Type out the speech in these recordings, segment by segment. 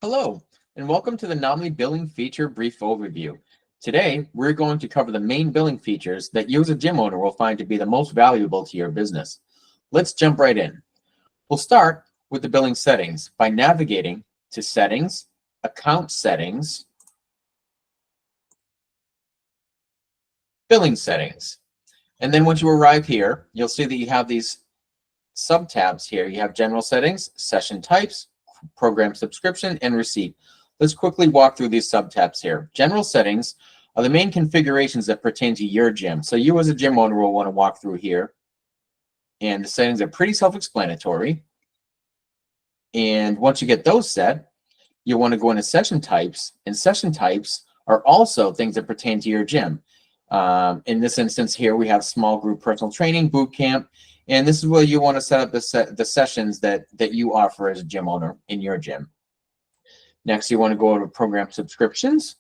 Hello, and welcome to the Nominee Billing Feature Brief Overview. Today, we're going to cover the main billing features that you as a gym owner will find to be the most valuable to your business. Let's jump right in. We'll start with the billing settings by navigating to Settings, Account Settings, Billing Settings. And then once you arrive here, you'll see that you have these sub-tabs here. You have General Settings, Session Types, Program Subscription, and Receipt. Let's quickly walk through these sub-tabs here. General Settings are the main configurations that pertain to your gym. So you as a gym owner will want to walk through here. And the settings are pretty self-explanatory. And once you get those set, you'll want to go into Session Types. And Session Types are also things that pertain to your gym. In this instance here, we have small group personal training, boot camp, and this is where you want to set up the sessions that you offer as a gym owner in your gym. Next, you want to go to Program Subscriptions.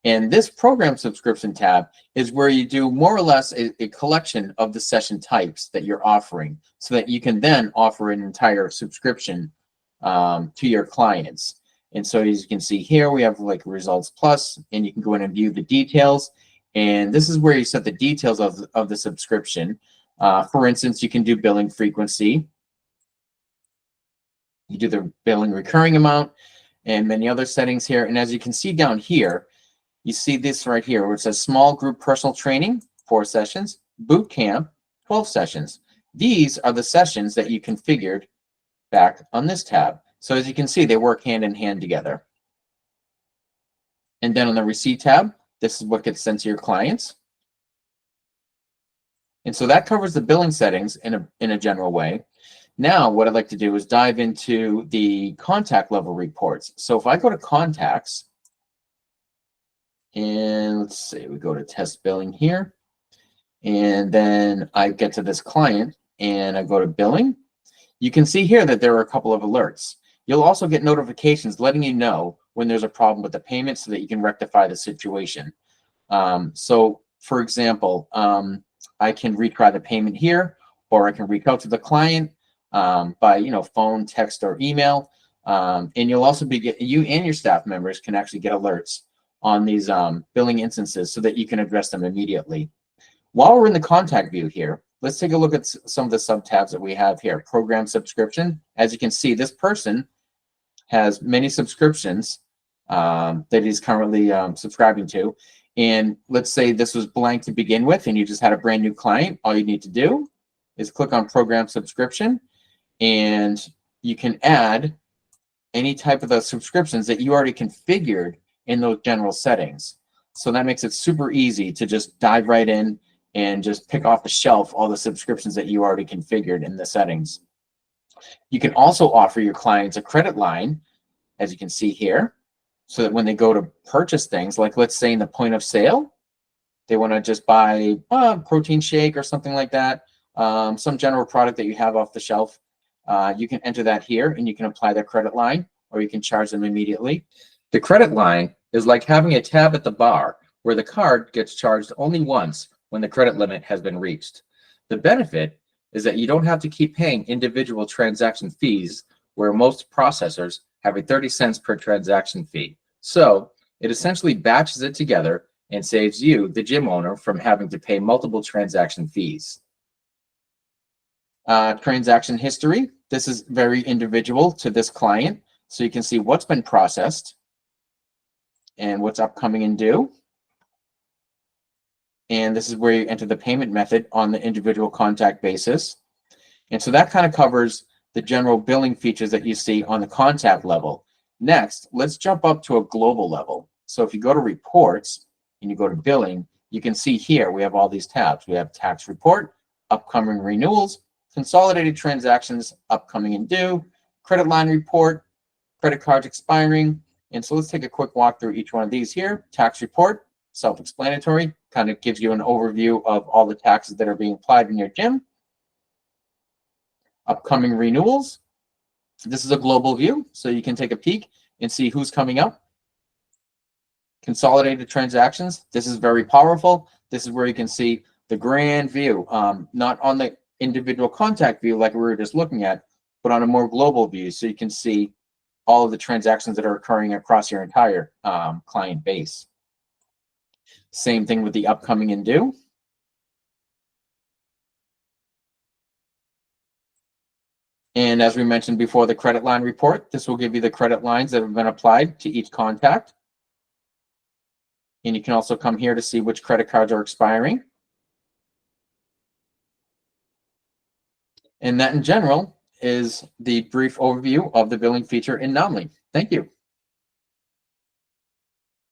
And this Program Subscription tab is where you do more or less a collection of the session types that you're offering so that you can then offer an entire subscription to your clients. And so as you can see here, we have like Results Plus, and you can go in and view the details. And this is where you set the details of the subscription. For instance, you can do billing frequency. You do the billing recurring amount and many other settings here. And as you can see down here, you see this right here where it says small group personal training, 4 sessions, boot camp, 12 sessions. These are the sessions that you configured back on this tab. So as you can see, they work hand in hand together. And then on the Receipt tab, this is what gets sent to your clients. And so that covers the billing settings in a general way. Now, what I'd like to do is dive into the contact level reports. So if I go to Contacts, and let's say we go to Test Billing here, and then I get to this client, and I go to Billing, you can see here that there are a couple of alerts. You'll also get notifications letting you know when there's a problem with the payment so that you can rectify the situation. So, for example, I can retry the payment here, or I can reach out to the client by phone, text, or email. And you'll also you and your staff members can actually get alerts on these billing instances so that you can address them immediately. While we're in the contact view here, let's take a look at some of the sub-tabs that we have here. Program Subscription. As you can see, this person has many subscriptions that he's currently subscribing to. And let's say this was blank to begin with and you just had a brand new client. All you need to do is click on Program Subscription, and you can add any type of those subscriptions that you already configured in those general settings. So that makes it super easy to just dive right in and just pick off the shelf all the subscriptions that you already configured in the settings. You can also offer your clients a credit line, as you can see here, so that when they go to purchase things, like let's say in the point of sale, they want to just buy a protein shake or something like that, some general product that you have off the shelf, you can enter that here and you can apply their credit line, or you can charge them immediately. The credit line is like having a tab at the bar where the card gets charged only once when the credit limit has been reached. The benefit is that you don't have to keep paying individual transaction fees, where most processors have a 30 cents per transaction fee. So it essentially batches it together and saves you, the gym owner, from having to pay multiple transaction fees. Transaction history. This is very individual to this client. So you can see what's been processed and what's upcoming and due. And this is where you enter the payment method on the individual contact basis. And so that kind of covers the general billing features that you see on the contact level. Next, let's jump up to a global level. So if you go to Reports and you go to Billing, you can see here we have all these tabs. We have Tax Report, Upcoming Renewals, Consolidated Transactions, Upcoming and Due, Credit Line Report, Credit Cards Expiring. And so let's take a quick walk through each one of these here. Tax Report, self-explanatory, kind of gives you an overview of all the taxes that are being applied in your gym. Upcoming renewals. This is a global view, so you can take a peek and see who's coming up. Consolidated transactions. This is very powerful. This is where you can see the grand view, not on the individual contact view like we were just looking at, but on a more global view. So you can see all of the transactions that are occurring across your entire client base. Same thing with the upcoming and due. And as we mentioned before, the credit line report, this will give you the credit lines that have been applied to each contact. And you can also come here to see which credit cards are expiring. And that in general is the brief overview of the billing feature in Nomly. Thank you.